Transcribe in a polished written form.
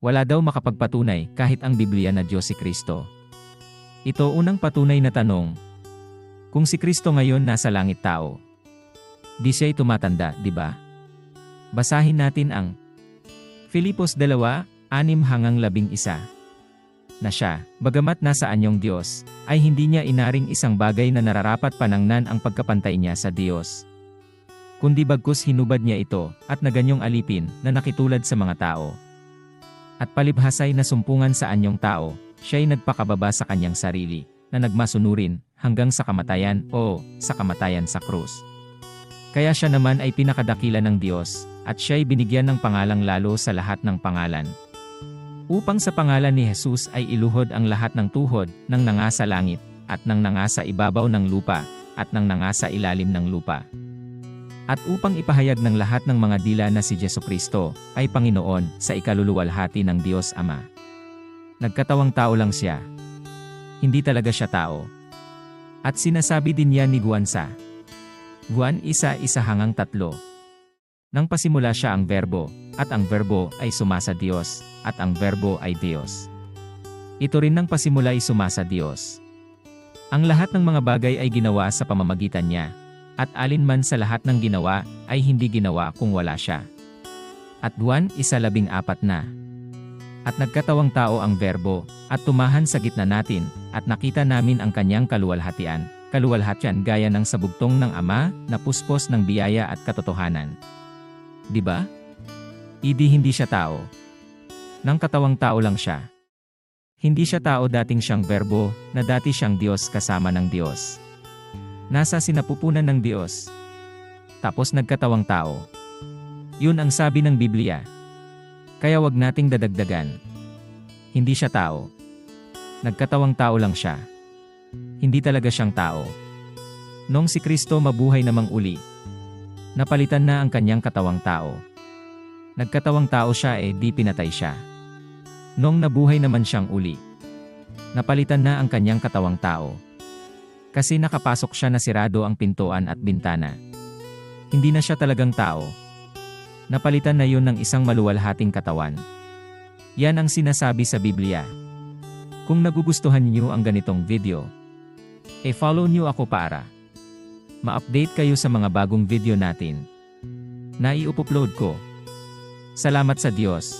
Wala daw makapagpatunay kahit ang Biblia na Diyos si Kristo. Ito unang patunay na tanong. Kung si Kristo ngayon nasa langit tao, di siya'y tumatanda, di ba? Basahin natin ang Filipos 2:6-11 na siya, bagamat nasa anyong Diyos, ay hindi niya inaring isang bagay na nararapat panangnan ang pagkapantay niya sa Diyos. Kundi bagkus hinubad niya ito, at naganyong alipin, na nakitulad sa mga tao. At palibhasay na sumpungan sa anyong tao, siya'y nagpakababa sa kanyang sarili, na nagmasunurin, hanggang sa kamatayan, o sa kamatayan sa krus. Kaya siya naman ay pinakadakila ng Diyos, at siya'y binigyan ng pangalang lalo sa lahat ng pangalan. Upang sa pangalan ni Jesus ay iluhod ang lahat ng tuhod, ng nangasa langit, at ng nangasa ibabaw ng lupa, at ng nangasa ilalim ng lupa. At upang ipahayag ng lahat ng mga dila na si Jesucristo ay Panginoon sa ikaluluwalhati ng Diyos Ama. Nagkatawang tao lang siya. Hindi talaga siya tao. At sinasabi din yan ni Juan sa Juan 1:1-3. Nang pasimula siya ang Verbo, at ang Verbo ay sumasa Diyos, at ang Verbo ay Diyos. Ito rin nang pasimula ay sumasa Diyos. Ang lahat ng mga bagay ay ginawa sa pamamagitan niya. At alinman sa lahat ng ginawa, ay hindi ginawa kung wala siya. At Juan 1:14 na. At nagkatawang tao ang Verbo, at tumahan sa gitna natin, at nakita namin ang kanyang kaluwalhatian gaya ng sabugtong ng Ama, na puspos ng biyaya at katotohanan. Diba? Hindi siya tao. Nang katawang tao lang siya. Hindi siya tao, dating siyang Verbo, na dati siyang Diyos kasama ng Diyos. Nasa sinapupunan ng Diyos. Tapos nagkatawang tao. Yun ang sabi ng Biblia. Kaya wag nating dadagdagan. Hindi siya tao. Nagkatawang tao lang siya. Hindi talaga siyang tao. Noong si Kristo mabuhay namang uli, napalitan na ang kanyang katawang tao. Nagkatawang tao siya, di pinatay siya. Noong nabuhay naman siyang uli, napalitan na ang kanyang katawang tao. Kasi nakapasok siya na sirado ang pintuan at bintana. Hindi na siya talagang tao. Napalitan na yun ng isang maluwalhating katawan. Yan ang sinasabi sa Biblia. Kung nagugustuhan niyo ang ganitong video, follow niyo ako para ma-update kayo sa mga bagong video natin na i-upload ko. Salamat sa Diyos.